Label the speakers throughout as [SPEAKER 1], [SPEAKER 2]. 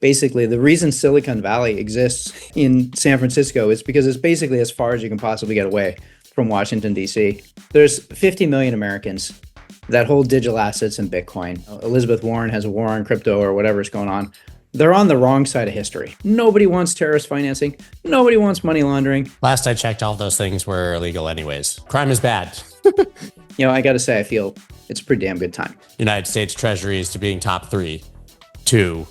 [SPEAKER 1] basically the reason Silicon Valley exists in San Francisco is because it's basically as far as you can possibly get away from Washington, D.C. There's 50 million Americans that hold digital assets in Bitcoin. Elizabeth Warren has a war on crypto or whatever's going on. They're on the wrong side of history. Nobody wants terrorist financing. Nobody wants money laundering.
[SPEAKER 2] Last I checked, all of those things were illegal anyways. Crime is bad.
[SPEAKER 1] I got to say, I feel it's a pretty damn good time.
[SPEAKER 2] United States treasuries to being top 3, 2,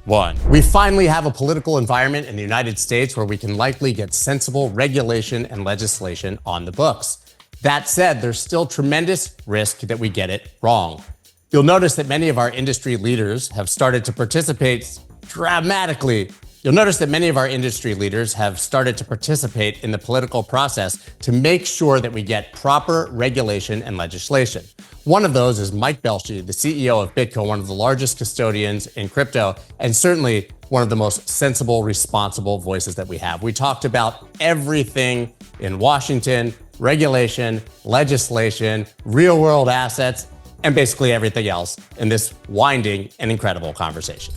[SPEAKER 2] 1. We finally have a political environment in the United States where we can likely get sensible regulation and legislation on the books. That said, there's still tremendous risk that we get it wrong. You'll notice that many of our industry leaders have started to participate dramatically. You'll notice that many of our industry leaders have started to participate in the political process to make sure that we get proper regulation and legislation. One of those is Mike Belshe, the CEO of BitGo, one of the largest custodians in crypto, and certainly one of the most sensible, responsible voices that we have. We talked about everything in Washington, regulation, legislation, real world assets, and basically everything else in this winding and incredible conversation.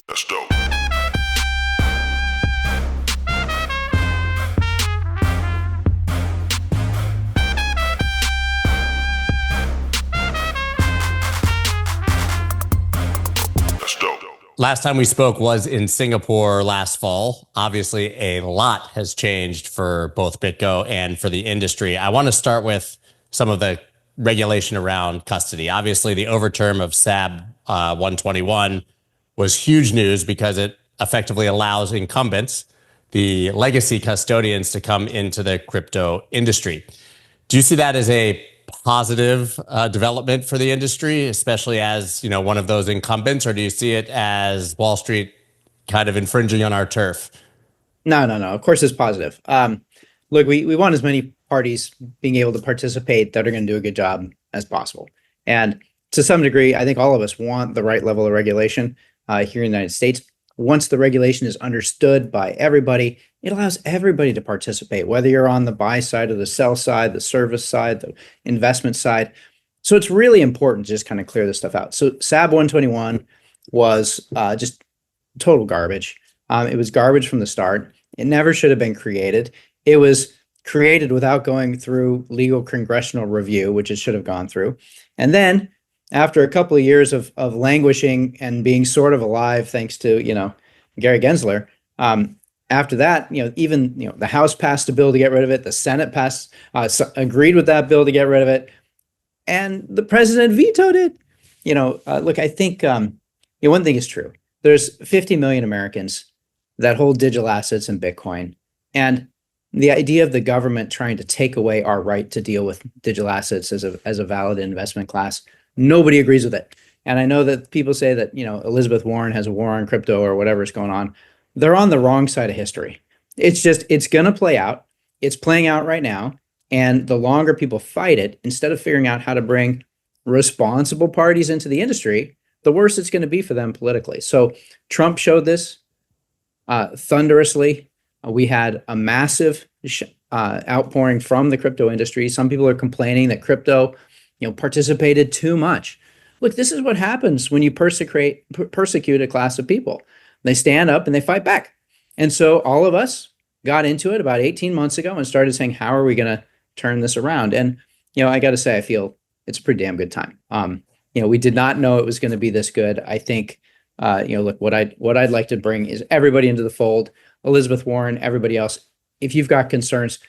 [SPEAKER 3] That's dope.
[SPEAKER 2] Last time we spoke was in Singapore last fall. Obviously, a lot has changed for both BitGo and for the industry. I want to start with some of the regulation around custody. Obviously, the overturn of SAB 121 was huge news because it effectively allows incumbents, the legacy custodians, to come into the crypto industry. Do you see that as a positive development for the industry, especially as, one of those incumbents, or do you see it as Wall Street kind of infringing on our turf?
[SPEAKER 1] No. Of course, it's positive. Look, we want as many parties being able to participate that are going to do a good job as possible. And to some degree, I think all of us want the right level of regulation here in the United States. Once the regulation is understood by everybody, it allows everybody to participate, whether you're on the buy side or the sell side, the service side, the investment side. So it's really important to just kind of clear this stuff out. So SAB 121 was just total garbage. It was garbage from the start. It never should have been created. It was created without going through legal congressional review, which it should have gone through. And then after a couple of years of languishing and being sort of alive, thanks to, Gary Gensler, after that, even, the House passed a bill to get rid of it. The Senate agreed with that bill to get rid of it. And the president vetoed it. Look, I think one thing is true. There's 50 million Americans that hold digital assets in Bitcoin. And the idea of the government trying to take away our right to deal with digital assets as a valid investment class, nobody agrees with it. And I know that people say that, Elizabeth Warren has a war on crypto or whatever's going on. They're on the wrong side of history. It's going to play out. It's playing out right now. And the longer people fight it, instead of figuring out how to bring responsible parties into the industry, the worse it's going to be for them politically. So Trump showed this thunderously. We had a massive outpouring from the crypto industry. Some people are complaining that crypto, participated too much. Look, this is what happens when you persecute a class of people. They stand up and they fight back. And so all of us got into it about 18 months ago and started saying, how are we going to turn this around? And, I got to say, I feel it's a pretty damn good time. We did not know it was going to be this good. I think, look, what I'd like to bring is everybody into the fold. Elizabeth Warren, everybody else. If you've got concerns,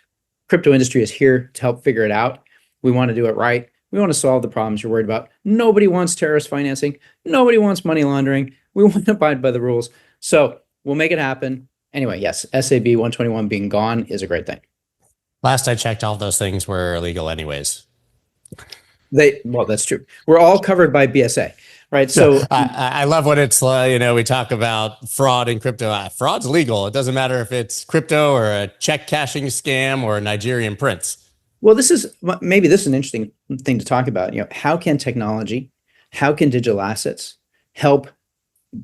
[SPEAKER 1] crypto industry is here to help figure it out. We want to do it right. We want to solve the problems you're worried about. Nobody wants terrorist financing. Nobody wants money laundering. We want to abide by the rules. So we'll make it happen. Anyway, yes, SAB 121 being gone is a great thing.
[SPEAKER 2] Last I checked, all of those things were illegal anyways.
[SPEAKER 1] Well, that's true. We're all covered by BSA, right? So
[SPEAKER 2] I love when it's, we talk about fraud in crypto. Fraud's legal. It doesn't matter if it's crypto or a check cashing scam or a Nigerian prince.
[SPEAKER 1] Well, this is an interesting thing to talk about. How can technology, how can digital assets help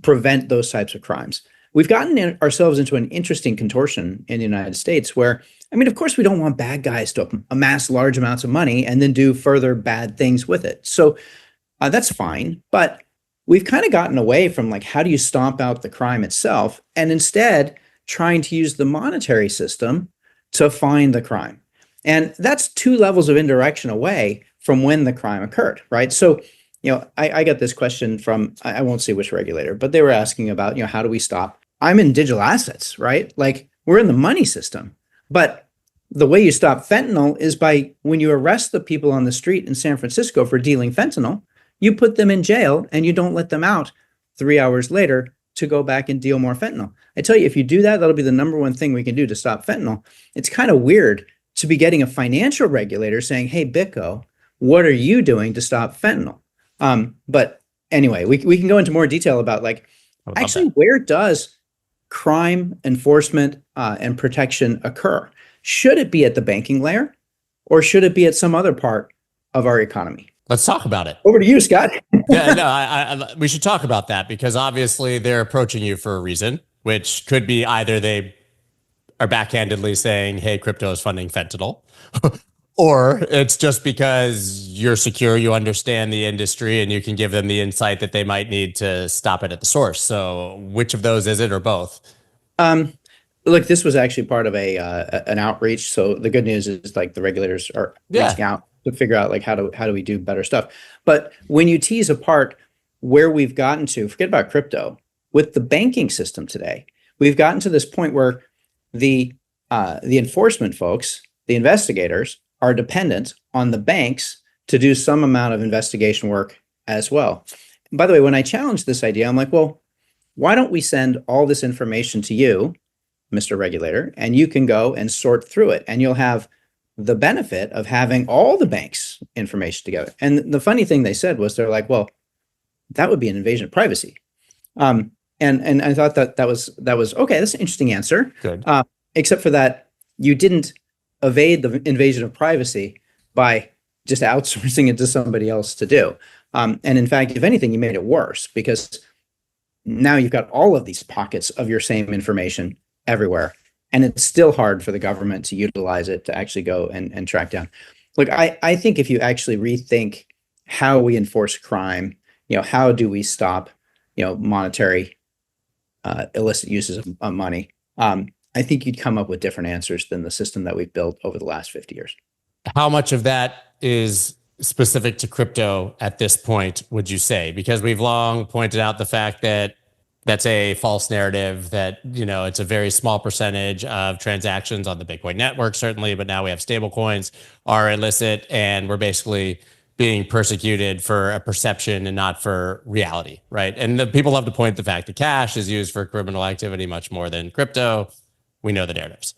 [SPEAKER 1] prevent those types of crimes? We've gotten ourselves into an interesting contortion in the United States where, of course, we don't want bad guys to amass large amounts of money and then do further bad things with it. So that's fine. But we've kind of gotten away from like, how do you stomp out the crime itself? And instead trying to use the monetary system to find the crime. And that's 2 levels of indirection away from when the crime occurred, right? So, I got this question from, I won't say which regulator, but they were asking about, how do we stop? I'm in digital assets, right? Like we're in the money system, but the way you stop fentanyl is by when you arrest the people on the street in San Francisco for dealing fentanyl, you put them in jail and you don't let them out 3 hours later to go back and deal more fentanyl. I tell you, if you do that, that'll be the number one thing we can do to stop fentanyl. It's kind of weird to be getting a financial regulator saying, hey, BitGo, what are you doing to stop fentanyl? But anyway, we can go into more detail about like, actually, where does crime enforcement and protection occur? Should it be at the banking layer or should it be at some other part of our economy?
[SPEAKER 2] Let's talk about it.
[SPEAKER 1] Over to you, Scott.
[SPEAKER 2] Yeah, no, we should talk about that because obviously they're approaching you for a reason, which could be either they are backhandedly saying, hey, crypto is funding fentanyl, or it's just because you're secure, you understand the industry, and you can give them the insight that they might need to stop it at the source. So which of those is it, or both?
[SPEAKER 1] Look, this was actually part of an outreach. So the good news is like the regulators are reaching out to figure out like how do we do better stuff. But when you tease apart where we've gotten to, forget about crypto, with the banking system today, we've gotten to this point where the enforcement folks, the investigators, are dependent on the banks to do some amount of investigation work as well. And by the way, when I challenged this idea, I'm like, well, why don't we send all this information to you, Mr. Regulator, and you can go and sort through it, and you'll have the benefit of having all the banks' information together. And the funny thing they said was, they're like, well, that would be an invasion of privacy. And I thought that was okay. That's an interesting answer.
[SPEAKER 2] Good.
[SPEAKER 1] Except for that, you didn't evade the invasion of privacy by just outsourcing it to somebody else to do. And in fact, if anything, you made it worse because now you've got all of these pockets of your same information everywhere. And it's still hard for the government to utilize it to actually go and track down. Look, I think if you actually rethink how we enforce crime, how do we stop, monetary illicit uses of money, I think you'd come up with different answers than the system that we've built over the last 50 years.
[SPEAKER 2] How much of that is specific to crypto at this point, would you say? Because we've long pointed out the fact that that's a false narrative, that, it's a very small percentage of transactions on the Bitcoin network, certainly, but now we have stablecoins are illicit and we're basically being persecuted for a perception and not for reality, right? And the people love to point the fact that cash is used for criminal activity much more than crypto. We know the narratives.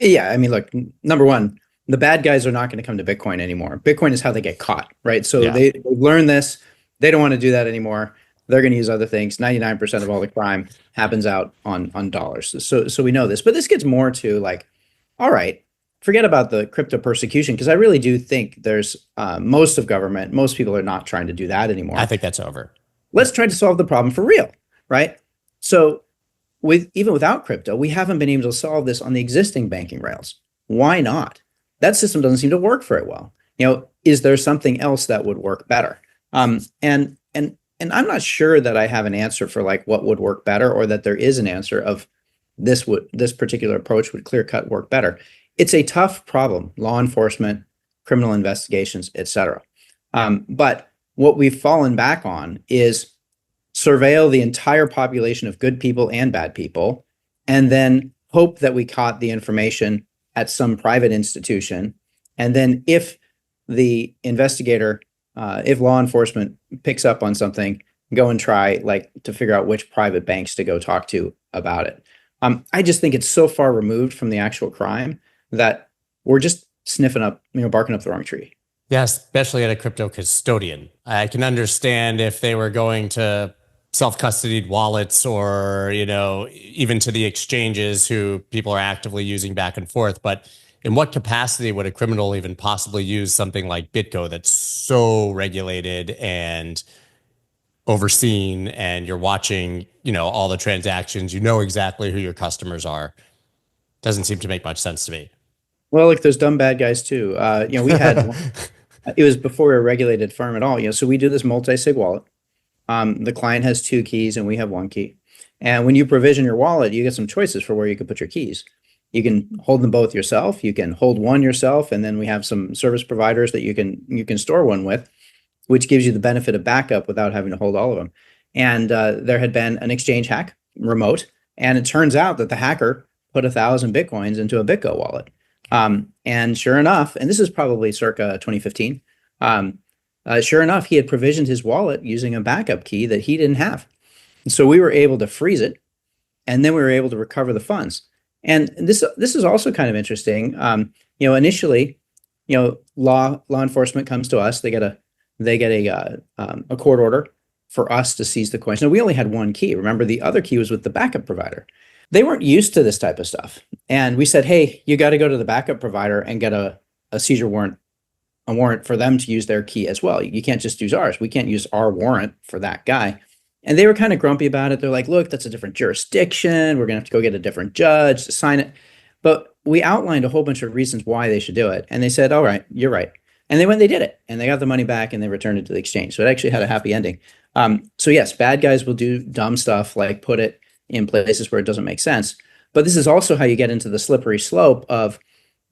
[SPEAKER 1] Yeah, I mean, look, number one, the bad guys are not going to come to Bitcoin anymore. Bitcoin is how they get caught, right? So they've learned this. They don't want to do that anymore. They're going to use other things. 99% of all the crime happens out on dollars. So we know this. But this gets more to like, all right, forget about the crypto persecution, because I really do think there's most people are not trying to do that anymore.
[SPEAKER 2] I think that's over.
[SPEAKER 1] Let's try to solve the problem for real, right? So even without crypto, we haven't been able to solve this on the existing banking rails. Why not? That system doesn't seem to work very well. Is there something else that would work better? And I'm not sure that I have an answer for like what would work better, or that there is an answer of this particular approach would clear cut work better. It's a tough problem, law enforcement, criminal investigations, etc. But what we've fallen back on is surveil the entire population of good people and bad people, and then hope that we caught the information at some private institution. And then if the investigator, if law enforcement picks up on something, go and try like to figure out which private banks to go talk to about it. I just think it's so far removed from the actual crime that we're just sniffing up, barking up the wrong tree.
[SPEAKER 2] Yeah, especially at a crypto custodian. I can understand if they were going to self-custodied wallets or, even to the exchanges who people are actively using back and forth. But in what capacity would a criminal even possibly use something like BitGo that's so regulated and overseen, and you're watching, all the transactions, exactly who your customers are? Doesn't seem to make much sense to me.
[SPEAKER 1] Well, look, there's dumb bad guys too. We had, it was before we were a regulated firm at all, so we do this multi-sig wallet. The client has 2 keys and we have 1 key. And when you provision your wallet, you get some choices for where you can put your keys. You can hold them both yourself. You can hold one yourself, and then we have some service providers that you can store one with, which gives you the benefit of backup without having to hold all of them. And there had been an exchange hack, remote, and it turns out that the hacker put 1,000 Bitcoins into a BitGo wallet. And sure enough, and this is probably circa 2015, sure enough, he had provisioned his wallet using a backup key that he didn't have. And so we were able to freeze it, and then we were able to recover the funds. And this is also kind of interesting. Initially, law enforcement comes to us. They get a court order for us to seize the coins. Now, we only had 1 key. Remember, the other key was with the backup provider. They weren't used to this type of stuff. And we said, hey, you got to go to the backup provider and get a seizure warrant, a warrant for them to use their key as well. You can't just use ours. We can't use our warrant for that guy. And they were kind of grumpy about it. They're like, look, that's a different jurisdiction. We're going to have to go get a different judge to sign it. But we outlined a whole bunch of reasons why they should do it. And they said, all right, you're right. And they did it, and they got the money back and they returned it to the exchange. So it actually had a happy ending. So yes, bad guys will do dumb stuff like put it in places where it doesn't make sense. But this is also how you get into the slippery slope of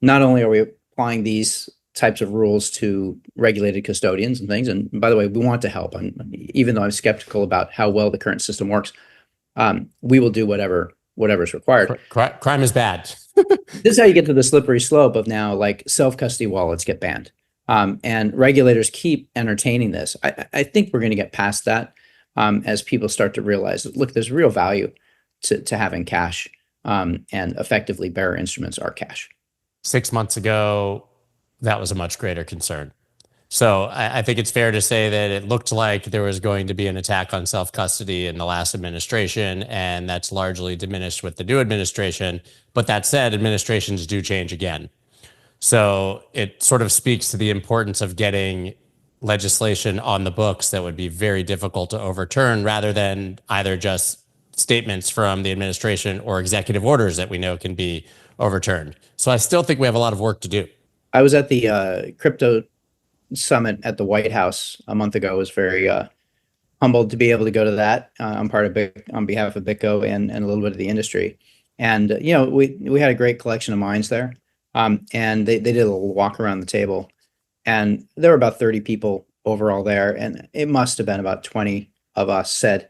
[SPEAKER 1] not only are we applying these types of rules to regulated custodians and things. And by the way, we want to help. Even though I'm skeptical about how well the current system works, we will do whatever's required.
[SPEAKER 2] Crime is bad.
[SPEAKER 1] This is how you get to the slippery slope of now, like self-custody wallets get banned. And regulators keep entertaining this. I think we're going to get past that as people start to realize that, look, there's real value to having cash, and effectively bearer instruments are cash.
[SPEAKER 2] 6 months ago, that was a much greater concern. So I think it's fair to say that it looked like there was going to be an attack on self-custody in the last administration, and that's largely diminished with the new administration. But that said, administrations do change again. So it sort of speaks to the importance of getting legislation on the books that would be very difficult to overturn, rather than either just statements from the administration or executive orders that we know can be overturned. So I still think we have a lot of work to do.
[SPEAKER 1] I was at the crypto summit at the White House a month ago. I was very humbled to be able to go to that. I'm part of on behalf of BitGo and a little bit of the industry. And we had a great collection of minds there. And they did a little walk around the table, and there were about 30 people overall there. And it must have been about 20 of us said,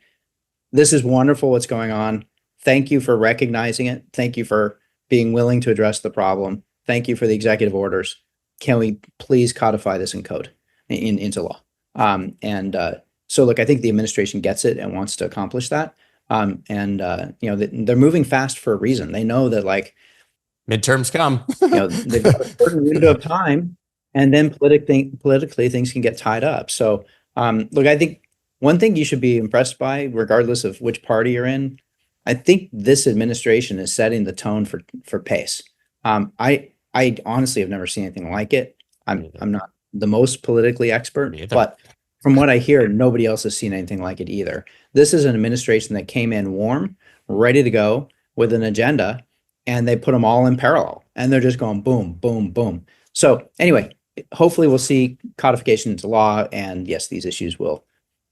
[SPEAKER 1] this is wonderful what's going on. Thank you for recognizing it. Thank you for being willing to address the problem. Thank you for the executive orders. Can we please codify this in code, into law? So look, I think the administration gets it and wants to accomplish that. They're moving fast for a reason. They know that, like,
[SPEAKER 2] midterms come.
[SPEAKER 1] They've got a certain window of time, and then politically things can get tied up. So look, I think one thing you should be impressed by, regardless of which party you're in, I think this administration is setting the tone for pace. I honestly have never seen anything like it. I'm not the most politically expert, but from what I hear, nobody else has seen anything like it either. This is an administration that came in warm, ready to go with an agenda, and they put them all in parallel, and they're just going boom, boom, boom. So anyway, hopefully we'll see codification into law, and yes, these issues will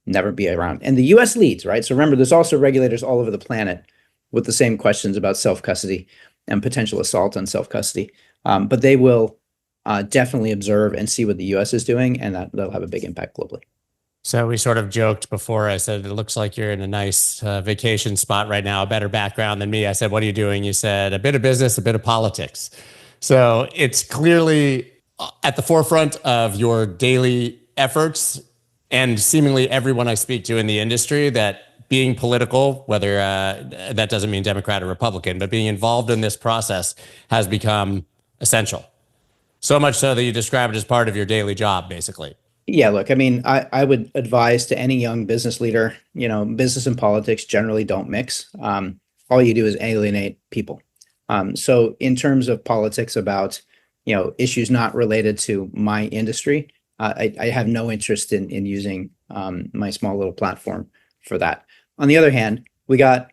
[SPEAKER 1] never be around. And the US leads, right? So remember, there's also regulators all over the planet with the same questions about self-custody and potential assault on self-custody. But they will definitely observe and see what the US is doing, and that'll have a big impact globally.
[SPEAKER 2] So we sort of joked before. I said, it looks like you're in a nice vacation spot right now, a better background than me. I said, what are you doing? You said, a bit of business, a bit of politics. So it's clearly at the forefront of your daily efforts, and seemingly everyone I speak to in the industry, that being political, whether that doesn't mean Democrat or Republican, but being involved in this process has become essential. So much so that you describe it as part of your daily job, basically.
[SPEAKER 1] Yeah, look, I mean, I would advise to any young business leader, business and politics generally don't mix. All you do is alienate people. So in terms of politics about, issues not related to my industry, I have no interest in using my small little platform for that. On the other hand, we got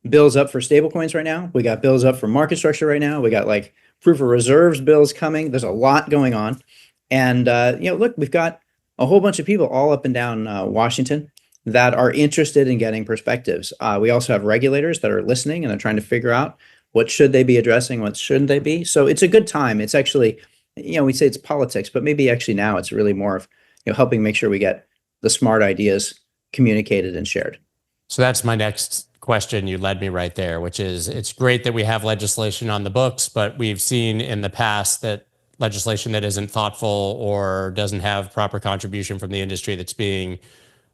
[SPEAKER 1] bills up for stablecoins right now. We got bills up for market structure right now. We got like proof of reserves bills coming. There's a lot going on. And, look, we've got a whole bunch of people all up and down Washington that are interested in getting perspectives. We also have regulators that are listening and they're trying to figure out what should they be addressing, what shouldn't they be. So it's a good time. It's actually, we say it's politics, but maybe actually now it's really more of helping make sure we get the smart ideas communicated and shared.
[SPEAKER 2] So that's my next question. You led me right there, which is it's great that we have legislation on the books, but we've seen in the past that legislation that isn't thoughtful or doesn't have proper contribution from the industry that's being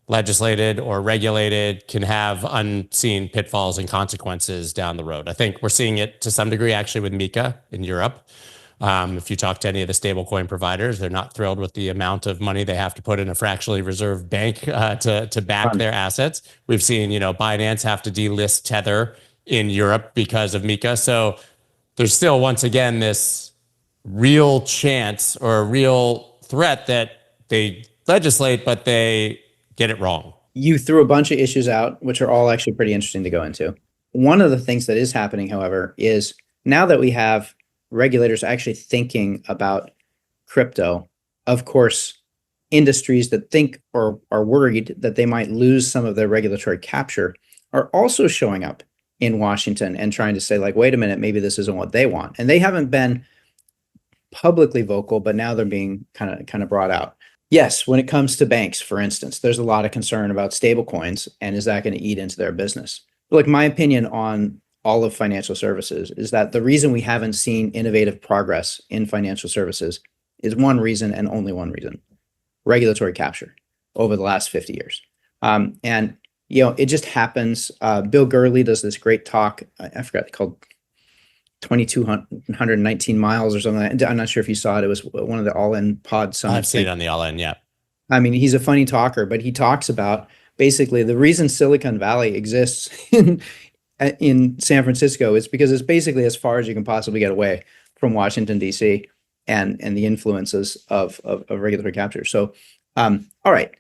[SPEAKER 2] legislated or regulated can have unseen pitfalls and consequences down the road. I think we're seeing it to some degree actually with MiCA in Europe. If you talk to any of the stablecoin providers, they're not thrilled with the amount of money they have to put in a fractionally reserved bank to back their assets. We've seen, Binance have to delist Tether in Europe because of MiCA. So there's still, once again, this real chance or a real threat that they legislate, but they get it wrong.
[SPEAKER 1] You threw a bunch of issues out, which are all actually pretty interesting to go into. One of the things that is happening, however, is now that we have regulators actually thinking about crypto, of course, industries that think or are worried that they might lose some of their regulatory capture are also showing up in Washington and trying to say, like, wait a minute, maybe this isn't what they want. And they haven't been publicly vocal, but now they're being kind of brought out. Yes, when it comes to banks, for instance, there's a lot of concern about stablecoins, and is that going to eat into their business? Look, my opinion on all of financial services is that the reason we haven't seen innovative progress in financial services is one reason and only one reason: regulatory capture over the last 50 years. And it just happens. Bill Gurley does this great talk. I forgot, called 2,219 miles or something. I'm not sure if you saw it. It was one of the All In Pod Summit.
[SPEAKER 2] I've seen it on the All In, yeah.
[SPEAKER 1] I mean, he's a funny talker, but he talks about basically the reason Silicon Valley exists in San Francisco is because it's basically as far as you can possibly get away from Washington, D.C. and the influences of regulatory capture. So, all right,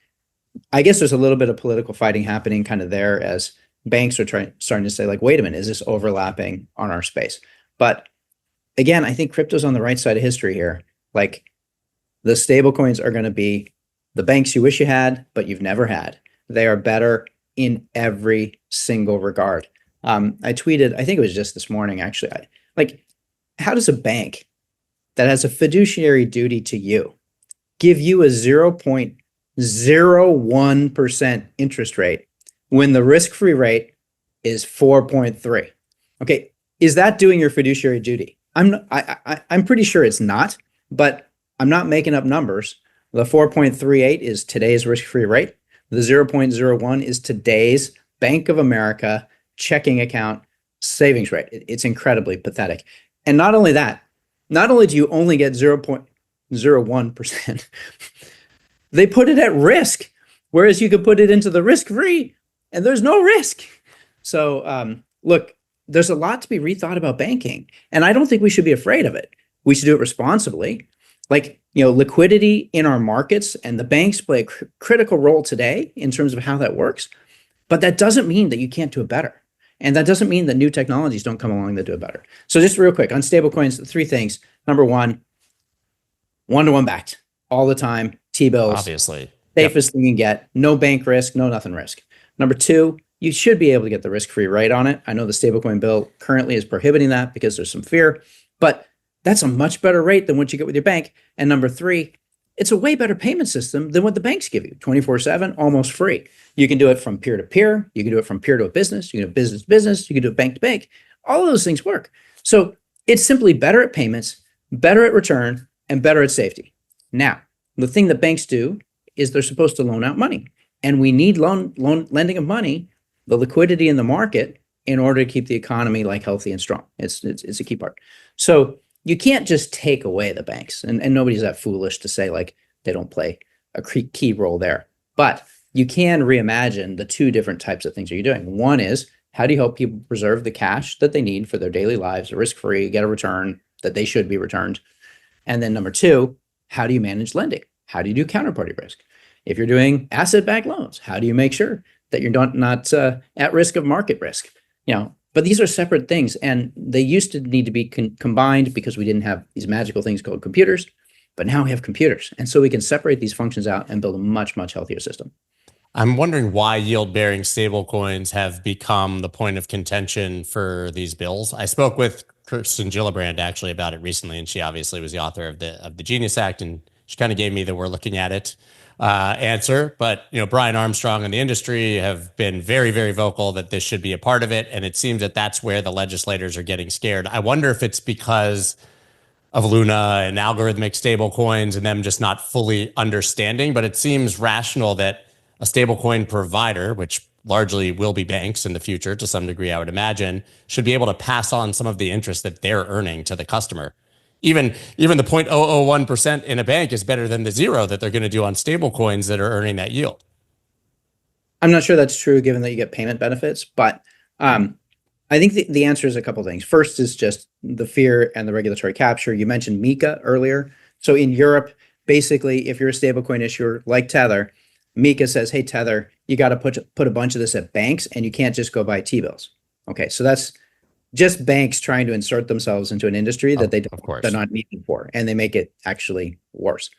[SPEAKER 1] I guess there's a little bit of political fighting happening kind of there as banks are starting to say, like, wait a minute, is this overlapping on our space? But again, I think crypto's on the right side of history here. Like, the stablecoins are going to be the banks you wish you had, but you've never had. They are better in every single regard. I tweeted, I think it was just this morning, actually, how does a bank that has a fiduciary duty to you give you a 0.01% interest rate when the risk-free rate is 4.3? Okay, is that doing your fiduciary duty? I'm pretty sure it's not, but I'm not making up numbers. The 4.38 is today's risk-free rate. The 0.01 is today's Bank of America checking account savings rate. It's incredibly pathetic. And not only that, not only do you only get 0.01%, they put it at risk, whereas you could put it into the risk-free and there's no risk. So look, there's a lot to be rethought about banking, and I don't think we should be afraid of it. We should do it responsibly. Liquidity in our markets and the banks play a critical role today in terms of how that works, but that doesn't mean that you can't do it better. And that doesn't mean that new technologies don't come along that do it better. So just real quick on stablecoins, 3 things. Number one, one-to-one backed all the time. T-bills,
[SPEAKER 2] obviously,
[SPEAKER 1] safest thing you can get. No bank risk, no nothing risk. Number 2, you should be able to get the risk-free rate on it. I know the stablecoin bill currently is prohibiting that because there's some fear, but that's a much better rate than what you get with your bank. And number 3, it's a way better payment system than what the banks give you, 24/7, almost free. You can do it from peer to peer. You can do it from peer to a business. You can do business to business. You can do it bank to bank. All of those things work. So it's simply better at payments, better at return, and better at safety. Now, the thing that banks do is they're supposed to loan out money, and we need lending of money, the liquidity in the market, in order to keep the economy healthy and strong. It's a key part. So you can't just take away the banks, and nobody's that foolish to say they don't play a key role there. But you can reimagine the 2 different types of things that you're doing. One is, how do you help people preserve the cash that they need for their daily lives, risk-free, get a return that they should be returned? And then number 2, how do you manage lending? How do you do counterparty risk? If you're doing asset-backed loans, how do you make sure that you're not at risk of market risk? But these are separate things, and they used to need to be combined because we didn't have these magical things called computers, but now we have computers. And so we can separate these functions out and build a much, much healthier system.
[SPEAKER 2] I'm wondering why yield-bearing stablecoins have become the point of contention for these bills. I spoke with 𝗘𝗫𝗖𝗛𝗡𝗏 actually about it recently, and she obviously was the author of the Genius Act, and she kind of gave me the "we're looking at it" answer. But Brian Armstrong and the industry have been very, very vocal that this should be a part of it, and it seems that that's where the legislators are getting scared. I wonder if it's because of Luna and algorithmic stablecoins and them just not fully understanding, but it seems rational that a stablecoin provider, which largely will be banks in the future to some degree, I would imagine, should be able to pass on some of the interest that they're earning to the customer. Even the 0.001% in a bank is better than the zero that they're going to do on stablecoins that are earning that yield.
[SPEAKER 1] I'm not sure that's true given that you get payment benefits, but I think the answer is a couple of things. First is just the fear and the regulatory capture. You mentioned MiCA earlier. So in Europe, basically, if you're a stablecoin issuer like Tether, MiCA says, hey, Tether, you got to put a bunch of this at banks and you can't just go buy T-bills. Okay, so that's just banks trying to insert themselves into an industry that they're not needed for, and they make it actually worse.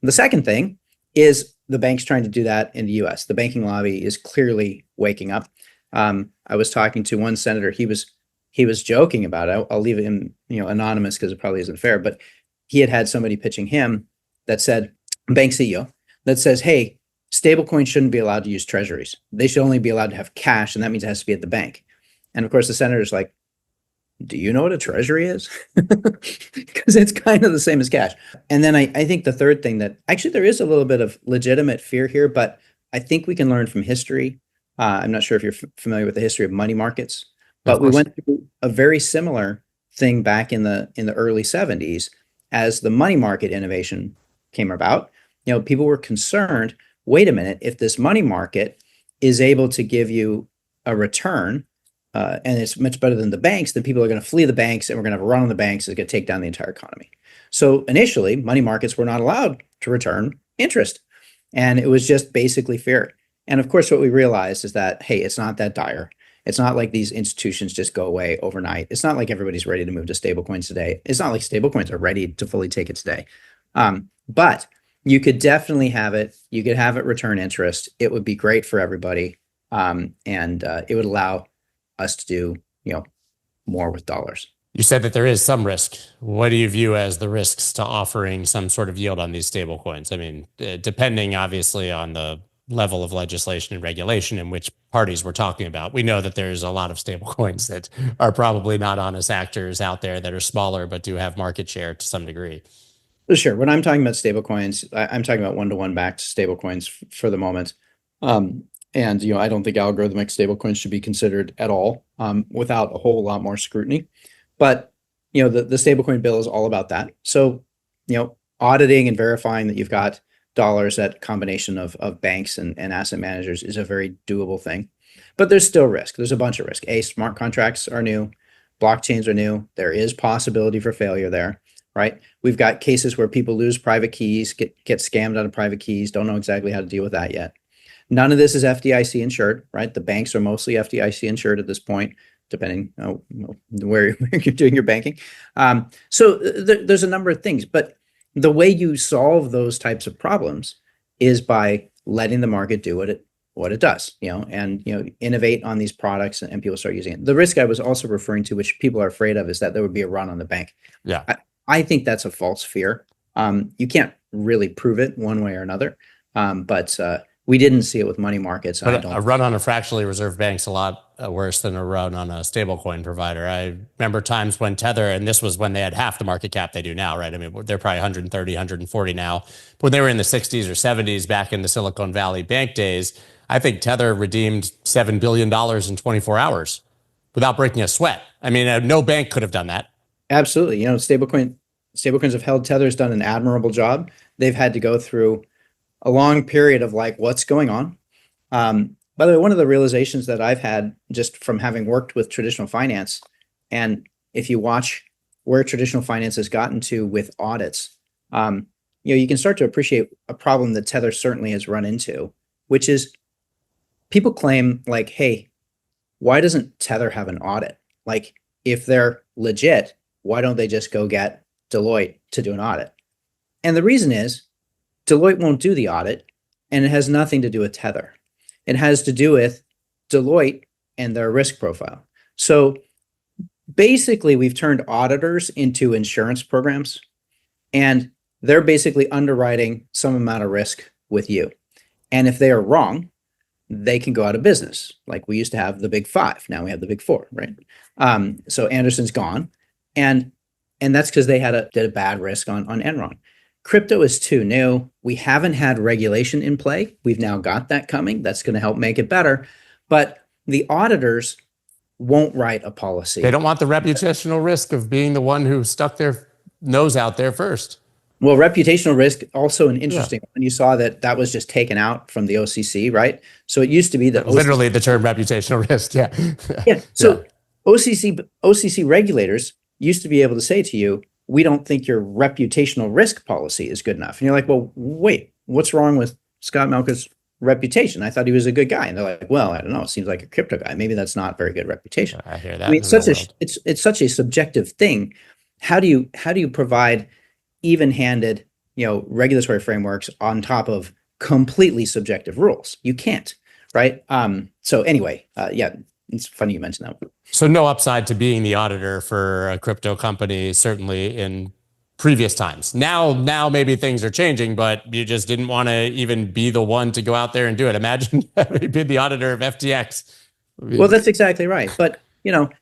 [SPEAKER 1] The second thing is the banks trying to do that in the US. The banking lobby is clearly waking up. I was talking to one senator. He was joking about it. I'll leave him anonymous because it probably isn't fair, but he had somebody pitching him that said, bank CEO, that says, hey, stablecoins shouldn't be allowed to use treasuries. They should only be allowed to have cash, and that means it has to be at the bank. And of course, the senator's like, do you know what a treasury is? Because it's kind of the same as cash. And then I think the third thing that actually there is a little bit of legitimate fear here, but I think we can learn from history. I'm not sure if you're familiar with the history of money markets, but we went through a very similar thing back in the early 70s as the money market innovation came about. People were concerned, wait a minute, if this money market is able to give you a return, and it's much better than the banks, then people are going to flee the banks, and we're going to have a run on the banks. It's going to take down the entire economy. So initially, money markets were not allowed to return interest, and it was just basically fear. And of course, what we realized is that, hey, it's not that dire. It's not like these institutions just go away overnight. It's not like everybody's ready to move to stablecoins today. It's not like stablecoins are ready to fully take it today. But you could definitely have it. You could have it return interest. It would be great for everybody, and it would allow us to do more with dollars.
[SPEAKER 2] You said that there is some risk. What do you view as the risks to offering some sort of yield on these stablecoins? I mean, depending obviously on the level of legislation and regulation in which parties we're talking about. We know that there's a lot of stablecoins that are probably not honest actors out there that are smaller but do have market share to some degree.
[SPEAKER 1] Sure. When I'm talking about stablecoins, I'm talking about one-to-one backed stablecoins for the moment. And I don't think algorithmic stablecoins should be considered at all without a whole lot more scrutiny. But the stablecoin bill is all about that. So auditing and verifying that you've got dollars at combination of banks and asset managers is a very doable thing. But there's still risk. There's a bunch of risk. Smart contracts are new. Blockchains are new. There is possibility for failure there, right? We've got cases where people lose private keys, get scammed out of private keys, don't know exactly how to deal with that yet. None of this is FDIC insured, right? The banks are mostly FDIC insured at this point, depending on where you're doing your banking. So there's a number of things, but the way you solve those types of problems is by letting the market do what it does, and innovate on these products and people start using it. The risk I was also referring to, which people are afraid of, is that there would be a run on the bank.
[SPEAKER 2] Yeah,
[SPEAKER 1] I think that's a false fear. You can't really prove it one way or another, but we didn't see it with money markets.
[SPEAKER 2] But a run on a fractionally reserved bank's a lot worse than a run on a stablecoin provider. I remember times when Tether, and this was when they had half the market cap they do now, right? I mean, they're probably 130, 140 now. But when they were in the 60s or 70s back in the Silicon Valley bank days, I think Tether redeemed $7 billion in 24 hours without breaking a sweat. I mean, no bank could have done that.
[SPEAKER 1] Absolutely. Stablecoins have held. Tether's done an admirable job. They've had to go through a long period of what's going on. By the way, one of the realizations that I've had just from having worked with traditional finance, and if you watch where traditional finance has gotten to with audits, you can start to appreciate a problem that Tether certainly has run into, which is people claim hey, why doesn't Tether have an audit? If they're legit, why don't they just go get Deloitte to do an audit? And the reason is Deloitte won't do the audit, and it has nothing to do with Tether. It has to do with Deloitte and their risk profile. So basically, we've turned auditors into insurance programs, and they're basically underwriting some amount of risk with you. And if they are wrong, they can go out of business. Like we used to have the big five. Now we have the big four, right? So Anderson's gone. And that's because they did a bad risk on Enron. Crypto is too new. We haven't had regulation in play. We've now got that coming. That's going to help make it better. But the auditors won't write a policy.
[SPEAKER 2] They don't want the reputational risk of being the one who stuck their nose out there first.
[SPEAKER 1] Well, reputational risk, also an interesting one. You saw that was just taken out from the OCC, right? So it used to be that
[SPEAKER 2] literally the term reputational risk. Yeah.
[SPEAKER 1] Yeah. So OCC regulators used to be able to say to you, we don't think your reputational risk policy is good enough. And you're like, well, wait, what's wrong with Scott Melker's reputation? I thought he was a good guy. And they're like, well, I don't know. It seems like a crypto guy. Maybe that's not very good reputation.
[SPEAKER 2] I hear that.
[SPEAKER 1] I mean, it's such a subjective thing. How do you provide even-handed, regulatory frameworks on top of completely subjective rules? You can't, right? So anyway, yeah, it's funny you mentioned that.
[SPEAKER 2] So no upside to being the auditor for a crypto company, certainly in previous times. Now maybe things are changing, but you just didn't want to even be the one to go out there and do it. Imagine having been the auditor of FTX.
[SPEAKER 1] Well, that's exactly right. But,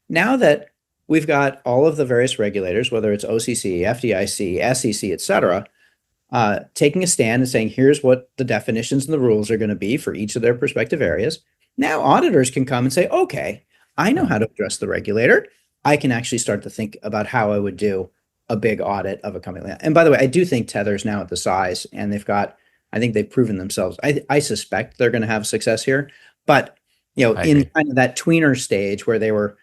[SPEAKER 1] now that we've got all of the various regulators, whether it's OCC, FDIC, SEC, et cetera, taking a stand and saying, here's what the definitions and the rules are going to be for each of their respective areas. Now auditors can come and say, okay, I know how to address the regulator. I can actually start to think about how I would do a big audit of a company like that. And by the way, I do think Tether is now at the size, and I think they've proven themselves. I suspect they're going to have success here. But, in kind of that tweener stage where they were,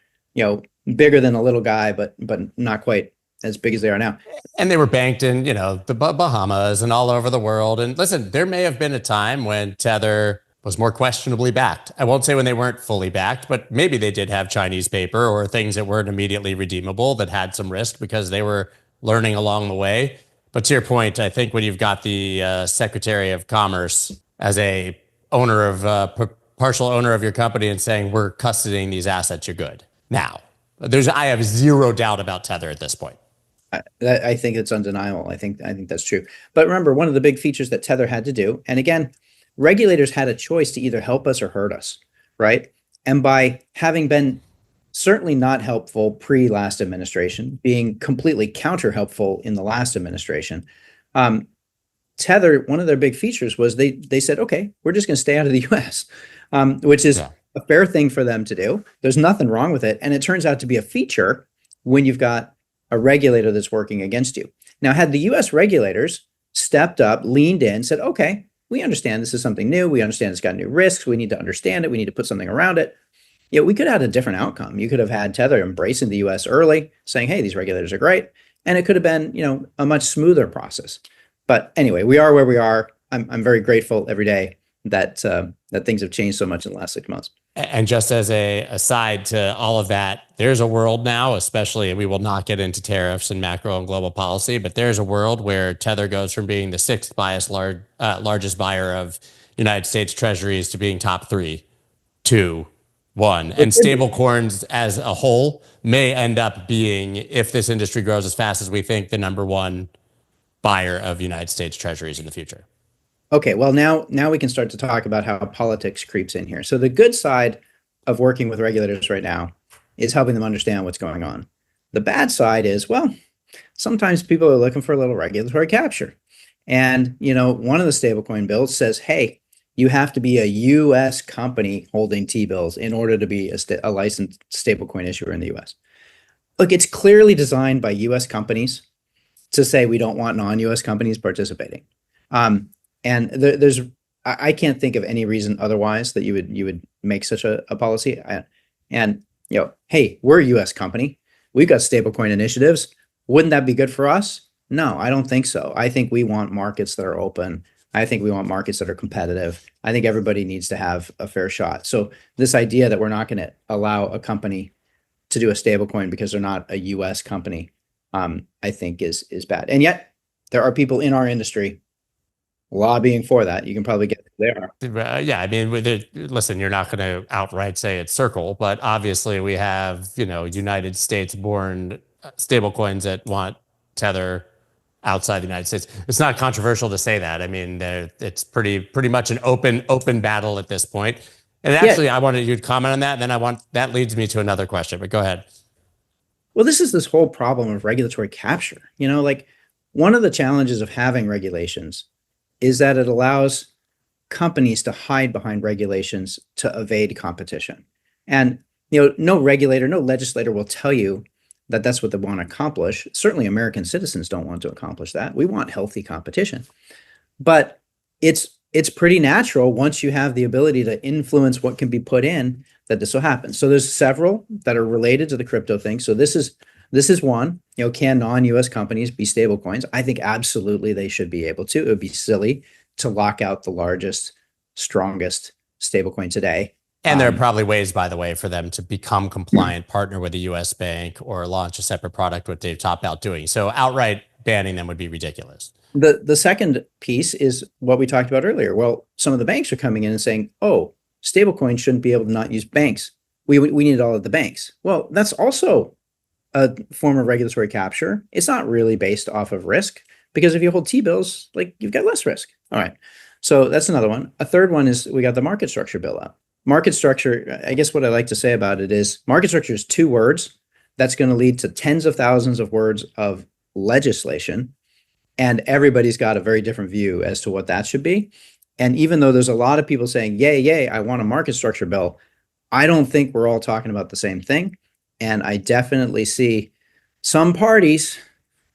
[SPEAKER 1] bigger than a little guy, but not quite as big as they are now.
[SPEAKER 2] And they were banked in, the Bahamas and all over the world. And listen, there may have been a time when Tether was more questionably backed. I won't say when they weren't fully backed, but maybe they did have Chinese paper or things that weren't immediately redeemable that had some risk because they were learning along the way. But to your point, I think when you've got the Secretary of Commerce as a owner of partial owner of your company and saying, we're custodying these assets, you're good. Now, I have zero doubt about Tether at this point.
[SPEAKER 1] I think it's undeniable. I think that's true. But remember, one of the big features that Tether had to do, and again, regulators had a choice to either help us or hurt us, right? And by having been certainly not helpful pre-last administration, being completely counter-helpful in the last administration, Tether, one of their big features was they said, okay, we're just going to stay out of the US, which is a fair thing for them to do. There's nothing wrong with it. And it turns out to be a feature when you've got a regulator that's working against you. Now, had the US regulators stepped up, leaned in, said, okay, we understand this is something new. We understand it's got new risks. We need to understand it. We need to put something around it. We could have had a different outcome. You could have had Tether embracing the US early, saying, hey, these regulators are great. And it could have been, a much smoother process. But anyway, we are where we are. I'm very grateful every day that things have changed so much in the last 6 months.
[SPEAKER 2] And just as a aside to all of that, there's a world now, especially, and we will not get into tariffs and macro and global policy, but there's a world where Tether goes from being the sixth largest buyer of United States treasuries to being top 3 to 1. And stablecoins as a whole may end up being, if this industry grows as fast as we think, the number 1 buyer of United States treasuries in the future.
[SPEAKER 1] Okay, well, now we can start to talk about how politics creeps in here. So the good side of working with regulators right now is helping them understand what's going on. The bad side is, well, sometimes people are looking for a little regulatory capture. And, one of the stablecoin bills says, hey, you have to be a U.S. company holding T-bills in order to be a licensed stablecoin issuer in the U.S. Look, it's clearly designed by U.S. companies to say we don't want non-U.S. companies participating. And I can't think of any reason otherwise that you would make such a policy. And hey, we're a U.S. company. We've got stablecoin initiatives. Wouldn't that be good for us? No, I don't think so. I think we want markets that are open. I think we want markets that are competitive. I think everybody needs to have a fair shot. So this idea that we're not going to allow a company to do a stablecoin because they're not a U.S. company, I think is bad. And yet there are people in our industry lobbying for that. You can probably get there.
[SPEAKER 2] Yeah, I mean, listen, you're not going to outright say it's Circle, but obviously we have, United States-born stablecoins that want Tether outside the United States. It's not controversial to say that. I mean, it's pretty much an open battle at this point. And actually, I wanted you to comment on that. And then that leads me to another question, but go ahead.
[SPEAKER 1] Well, this whole problem of regulatory capture. Like one of the challenges of having regulations is that it allows companies to hide behind regulations to evade competition. And no regulator, no legislator will tell you that that's what they want to accomplish. Certainly American citizens don't want to accomplish that. We want healthy competition. But it's pretty natural once you have the ability to influence what can be put in that this will happen. So there's several that are related to the crypto thing. So this is one. Can non-US companies be stablecoins? I think absolutely they should be able to. It would be silly to lock out the largest, strongest stablecoin today.
[SPEAKER 2] And there are probably ways, by the way, for them to become compliant, partner with a US bank, or launch a separate product, what they've topped out doing. So outright banning them would be ridiculous.
[SPEAKER 1] The second piece is what we talked about earlier. Well, some of the banks are coming in and saying, oh, stablecoins shouldn't be able to not use banks. We need all of the banks. Well, that's also a form of regulatory capture. It's not really based off of risk, because if you hold T-bills, like, you've got less risk. All right. So that's another one. A third one is we got the market structure bill up. Market structure, I guess what I like to say about it is market structure is 2 words. That's going to lead to tens of thousands of words of legislation. And everybody's got a very different view as to what that should be. And even though there's a lot of people saying, yay, I want a market structure bill, I don't think we're all talking about the same thing. And I definitely see some parties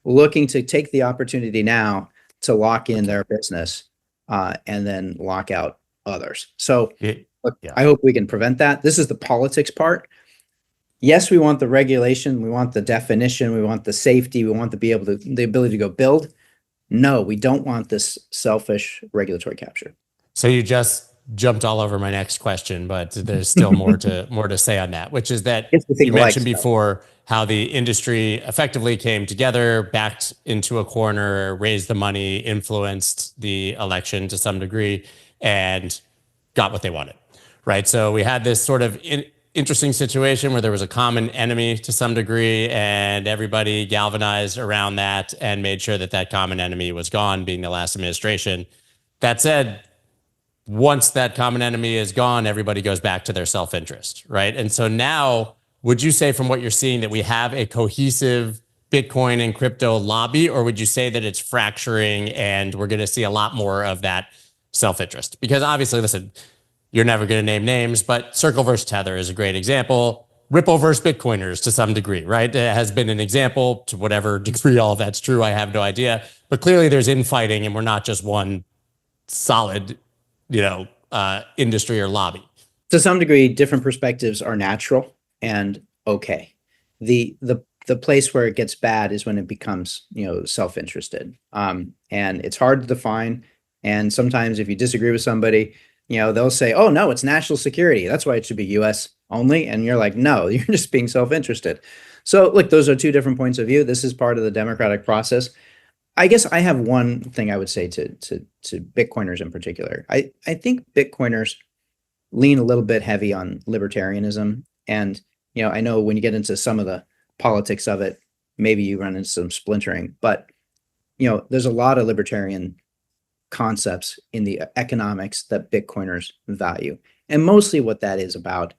[SPEAKER 1] looking to take the opportunity now to lock in their business and then lock out others. So look, I hope we can prevent that. This is the politics part. Yes, we want the regulation, we want the definition, we want the safety, we want the ability to go build. No, we don't want this selfish regulatory capture.
[SPEAKER 2] So you just jumped all over my next question, but there's still more to say on that, which is that you mentioned before how the industry effectively came together, backed into a corner, raised the money, influenced the election to some degree, and got what they wanted, right? So we had this sort of interesting situation where there was a common enemy to some degree, and everybody galvanized around that and made sure that common enemy was gone, being the last administration. That said, once that common enemy is gone, everybody goes back to their self-interest, right? And so now, would you say from what you're seeing that we have a cohesive Bitcoin and crypto lobby, or would you say that it's fracturing and we're going to see a lot more of that self-interest? Because obviously, listen, you're never going to name names, but Circle versus Tether is a great example. Ripple versus Bitcoiners to some degree, right? It has been an example. To whatever degree all of that's true, I have no idea. But clearly there's infighting, and we're not just one solid, industry or lobby.
[SPEAKER 1] To some degree, different perspectives are natural and okay. The place where it gets bad is when it becomes, self-interested. And it's hard to define. And sometimes if you disagree with somebody, they'll say, oh, no, it's national security. That's why it should be US only. And you're like, no, you're just being self-interested. So look, those are 2 different points of view. This is part of the democratic process. I guess I have one thing I would say to Bitcoiners in particular. I think Bitcoiners lean a little bit heavy on libertarianism. And, I know when you get into some of the politics of it, maybe you run into some splintering, but, there's a lot of libertarian concepts in the economics that Bitcoiners value. And mostly what that is about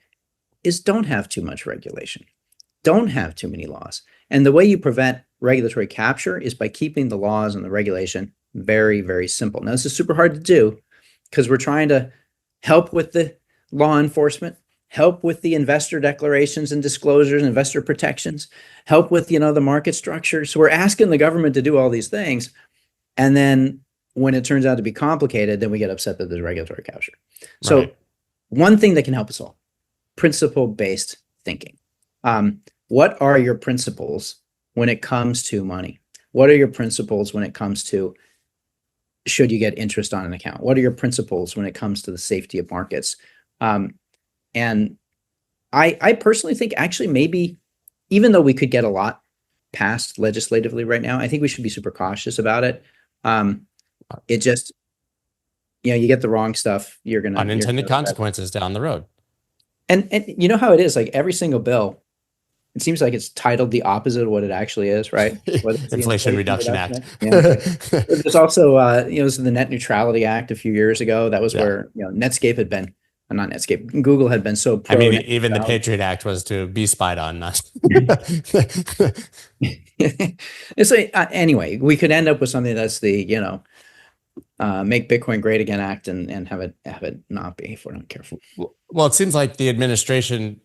[SPEAKER 1] is don't have too much regulation. Don't have too many laws. And the way you prevent regulatory capture is by keeping the laws and the regulation very, very simple. Now, this is super hard to do because we're trying to help with the law enforcement, help with the investor declarations and disclosures, investor protections, help with, the market structure. So we're asking the government to do all these things. And then when it turns out to be complicated, then we get upset that there's regulatory capture. So
[SPEAKER 2] Right.
[SPEAKER 1] One thing that can help us all, principle-based thinking. What are your principles when it comes to money? What are your principles when it comes to should you get interest on an account? What are your principles when it comes to the safety of markets? And I personally think actually maybe even though we could get a lot passed legislatively right now, I think we should be super cautious about it. you get the wrong stuff, you're gonna
[SPEAKER 2] Unintended consequences down the road.
[SPEAKER 1] And you know how it is, like every single bill, it seems like it's titled the opposite of what it actually is, right? Whether it's the
[SPEAKER 2] Inflation Reduction Act.
[SPEAKER 1] Yeah. There's also, this is the Net Neutrality Act a few years ago. That was where, Netscape had been, not Netscape, Google had been so pro.
[SPEAKER 2] I mean, even the Patriot Act was to be spied on. Not.
[SPEAKER 1] It's like, anyway, we could end up with something that's the, Make Bitcoin Great Again Act and have it not be if we're not careful.
[SPEAKER 2] Well, it seems like the administration,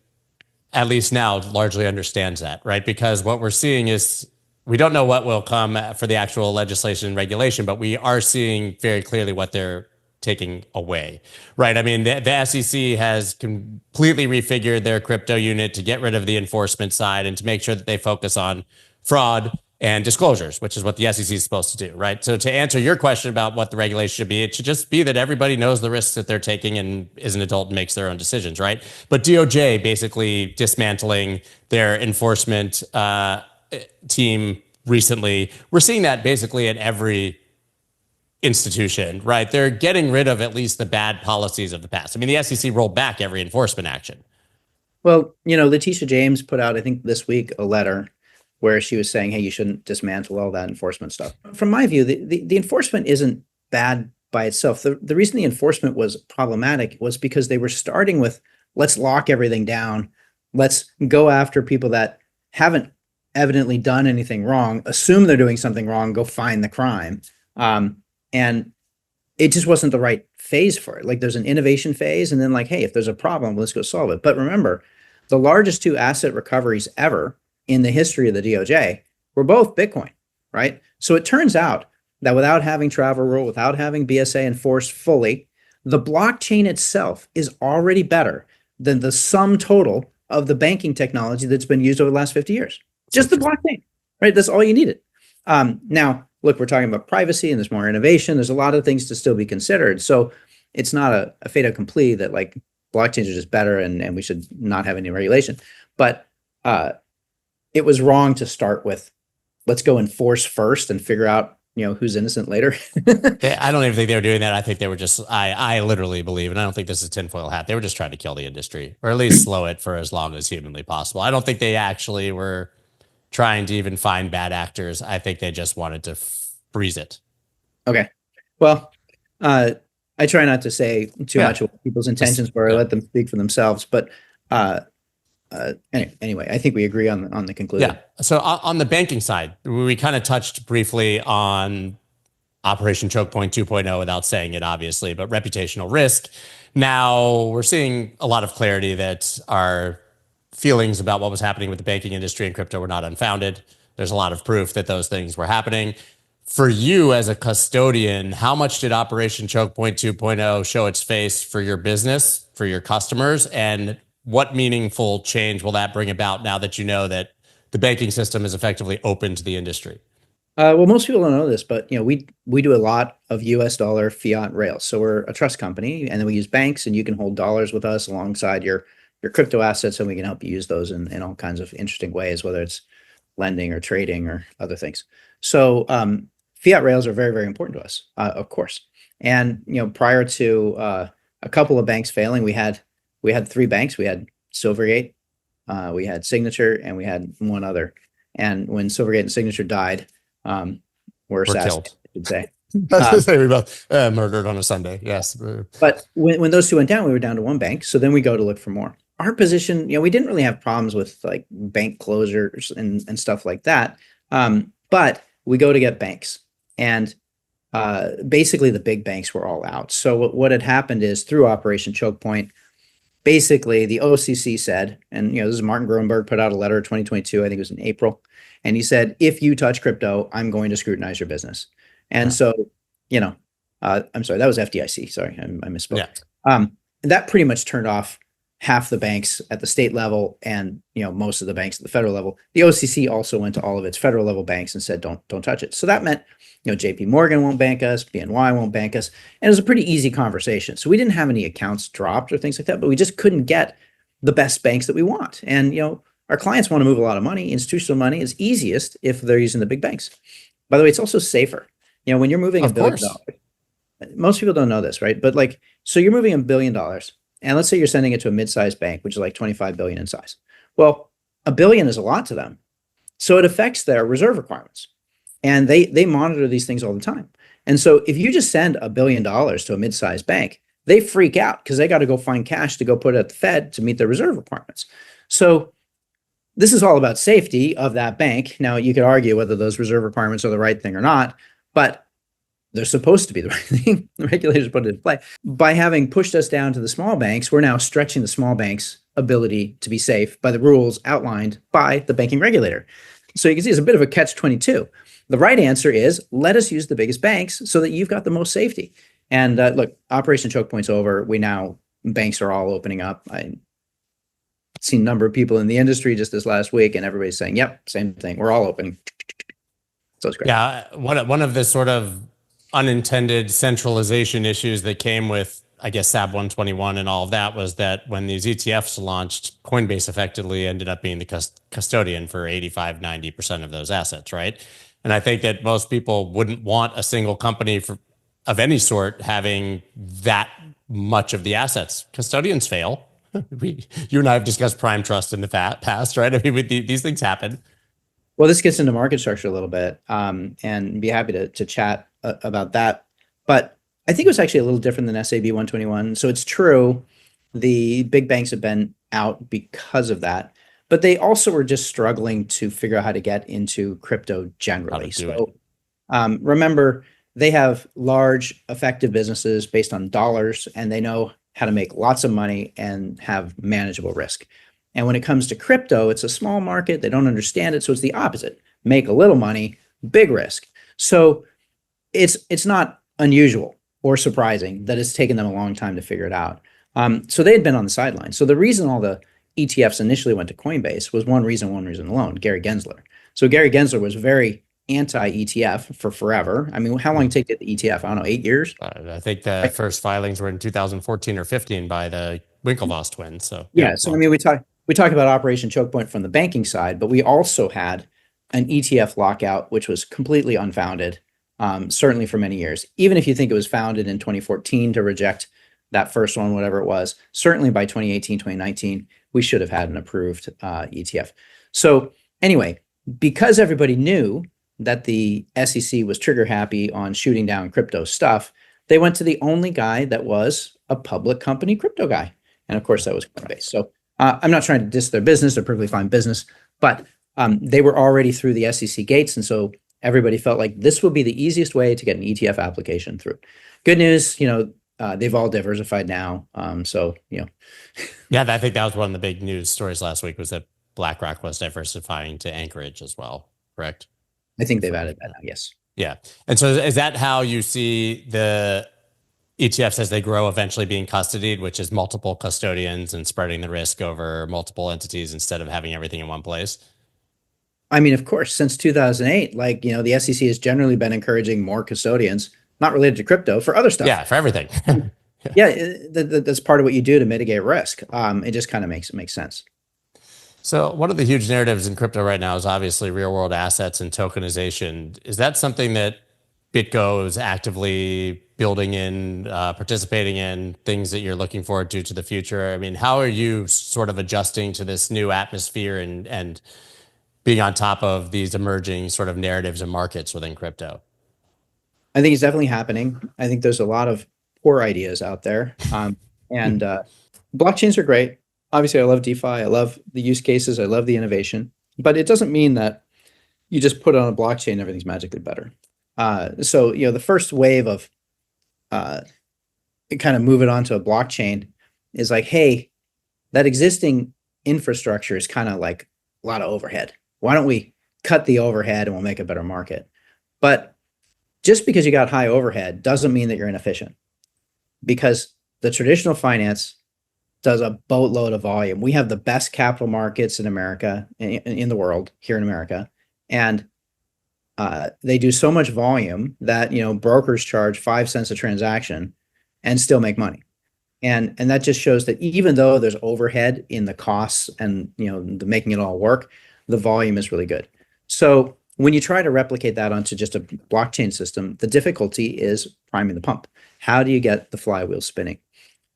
[SPEAKER 2] at least now, largely understands that, right? Because what we're seeing is we don't know what will come for the actual legislation and regulation, but we are seeing very clearly what they're taking away, right? I mean, the SEC has completely refigured their crypto unit to get rid of the enforcement side and to make sure that they focus on fraud and disclosures, which is what the SEC is supposed to do, right? So to answer your question about what the regulation should be, it should just be that everybody knows the risks that they're taking and is an adult and makes their own decisions, right? But DOJ basically dismantling their enforcement team recently, we're seeing that basically at every institution, right? They're getting rid of at least the bad policies of the past. I mean, the SEC rolled back every enforcement action.
[SPEAKER 1] Well, Letitia James put out, I think this week, a letter where she was saying, hey, you shouldn't dismantle all that enforcement stuff. From my view, the enforcement isn't bad by itself. The reason the enforcement was problematic was because they were starting with, let's lock everything down. Let's go after people that haven't evidently done anything wrong, assume they're doing something wrong, go find the crime. And it just wasn't the right phase for it. Like there's an innovation phase and then like, hey, if there's a problem, let's go solve it. But remember, the largest two asset recoveries ever in the history of the DOJ were both Bitcoin, right? So it turns out that without having travel rule, without having BSA enforced fully, the blockchain itself is already better than the sum total of the banking technology that's been used over the last 50 years. Just the blockchain, right? That's all you needed. Now, look, we're talking about privacy and there's more innovation. There's a lot of things to still be considered. So it's not a fait accompli that like blockchains are just better and we should not have any regulation. But it was wrong to start with, let's go enforce first and figure out, who's innocent later.
[SPEAKER 2] I don't even think they were doing that. I think they were just, I literally believe, and I don't think this is tinfoil hat, they were just trying to kill the industry or at least slow it for as long as humanly possible. I don't think they actually were trying to even find bad actors. I think they just wanted to freeze it.
[SPEAKER 1] Okay. Well, I try not to say too much what people's intentions were. Let them speak for themselves. But anyway, I think we agree on the conclusion.
[SPEAKER 2] Yeah. So on the banking side, we kind of touched briefly on Operation Chokepoint 2.0 without saying it, obviously, but reputational risk. Now we're seeing a lot of clarity that our feelings about what was happening with the banking industry and crypto were not unfounded. There's a lot of proof that those things were happening. For you as a custodian, how much did Operation Chokepoint 2.0 show its face for your business, for your customers, and what meaningful change will that bring about now that you know that the banking system is effectively open to the industry?
[SPEAKER 1] Well, most people don't know this, but we do a lot of US dollar fiat rails. So we're a trust company, and then we use banks, and you can hold dollars with us alongside your crypto assets, and we can help you use those in all kinds of interesting ways, whether it's lending or trading or other things. So fiat rails are very, very important to us, of course. And prior to a couple of banks failing, we had three banks. We had Silvergate, we had Signature, and we had one other. And when Silvergate and Signature died, we're assassinated, I should say.
[SPEAKER 2] We both murdered on a Sunday. Yes.
[SPEAKER 1] But when those two went down, we were down to one bank. So then we go to look for more. Our position, we didn't really have problems with like bank closures and stuff like that. But we go to get banks, and basically the big banks were all out. So what had happened is through Operation Chokepoint, basically the OCC said, and this is Martin Groenberg put out a letter in 2022, I think it was in April, and he said, if you touch crypto, I'm going to scrutinize your business. And so, I'm sorry, that was FDIC. Sorry, I misspoke. Yeah. That pretty much turned off half the banks at the state level and most of the banks at the federal level. The OCC also went to all of its federal level banks and said, don't touch it. So that meant JP Morgan won't bank us, BNY won't bank us. And it was a pretty easy conversation. So we didn't have any accounts dropped or things like that, but we just couldn't get the best banks that we want. And our clients want to move a lot of money. Institutional money is easiest if they're using the big banks. By the way, it's also safer. When you're moving $1 billion, most people don't know this, right? But like, so you're moving $1 billion, and let's say you're sending it to a mid-sized bank, which is like 25 billion in size. Well, $1 billion is a lot to them. So it affects their reserve requirements. And they monitor these things all the time. And so if you just send $1 billion to a mid-sized bank, they freak out because they got to go find cash to go put at the Fed to meet their reserve requirements. So this is all about safety of that bank. Now, you could argue whether those reserve requirements are the right thing or not, but they're supposed to be the right thing. The regulators put it in play. By having pushed us down to the small banks, we're now stretching the small banks' ability to be safe by the rules outlined by the banking regulator. So you can see it's a bit of a catch-22. The right answer is let us use the biggest banks so that you've got the most safety. And look, Operation Chokepoint's over. Banks are all opening up. I've seen a number of people in the industry just this last week, and everybody's saying, yep, same thing. We're all open. So it's great.
[SPEAKER 2] Yeah, one of the sort of unintended centralization issues that came with, I guess, SAB 121 and all of that was that when these ETFs launched, Coinbase effectively ended up being the custodian for 85, 90% of those assets, right? And I think that most people wouldn't want a single company of any sort having that much of the assets. Custodians fail. You and I have discussed prime trust in the past, right? I mean, these things happen.
[SPEAKER 1] Well, this gets into market structure a little bit, and be happy to chat about that. But I think it was actually a little different than SAB 121. So it's true, the big banks have been out because of that, but they also were just struggling to figure out how to get into crypto generally. So remember, they have large, effective businesses based on dollars, and they know how to make lots of money and have manageable risk. And when it comes to crypto, it's a small market. They don't understand it. So it's the opposite. Make a little money, big risk. So it's not unusual or surprising that it's taken them a long time to figure it out. So they had been on the sidelines. So the reason all the ETFs initially went to Coinbase was one reason alone, Gary Gensler. So Gary Gensler was very anti-ETF for forever. I mean, how long did it take to get the ETF? I don't know, 8 years?
[SPEAKER 2] I think the first filings were in 2014 or 15 by the Winklevoss twins. So
[SPEAKER 1] yeah. So I mean, we talk about Operation Chokepoint from the banking side, but we also had an ETF lockout, which was completely unfounded, certainly for many years. Even if you think it was founded in 2014 to reject that first one, whatever it was, certainly by 2018, 2019, we should have had an approved ETF. So anyway, because everybody knew that the SEC was trigger happy on shooting down crypto stuff, they went to the only guy that was a public company crypto guy. And of course, that was Coinbase. So I'm not trying to diss their business, they're perfectly fine business, but they were already through the SEC gates. And so everybody felt like this would be the easiest way to get an ETF application through. Good news, they've all diversified now.
[SPEAKER 2] Yeah, I think that was one of the big news stories last week was that BlackRock was diversifying to Anchorage as well, correct?
[SPEAKER 1] I think they've added that now, yes.
[SPEAKER 2] Yeah. And so is that how you see the ETFs as they grow eventually being custodied, which is multiple custodians and spreading the risk over multiple entities instead of having everything in one place?
[SPEAKER 1] I mean, of course, since 2008, the SEC has generally been encouraging more custodians, not related to crypto, for other stuff.
[SPEAKER 2] Yeah, for everything.
[SPEAKER 1] Yeah, that's part of what you do to mitigate risk. It just kind of makes sense.
[SPEAKER 2] So one of the huge narratives in crypto right now is obviously real world assets and tokenization. Is that something that BitGo is actively building in, participating in, things that you're looking forward to the future? I mean, how are you sort of adjusting to this new atmosphere and being on top of these emerging sort of narratives and markets within crypto?
[SPEAKER 1] I think it's definitely happening. I think there's a lot of poor ideas out there. And blockchains are great. Obviously, I love DeFi. I love the use cases. I love the innovation. But it doesn't mean that you just put it on a blockchain and everything's magically better. So the first wave of kind of move it onto a blockchain is like, hey, that existing infrastructure is kind of like a lot of overhead. Why don't we cut the overhead and we'll make a better market? But just because you got high overhead doesn't mean that you're inefficient, because the traditional finance does a boatload of volume. We have the best capital markets in America, in the world, here in America. And they do so much volume that, brokers charge 5 cents a transaction and still make money. And that just shows that even though there's overhead in the costs and, the making it all work, the volume is really good. So when you try to replicate that onto just a blockchain system, the difficulty is priming the pump. How do you get the flywheel spinning?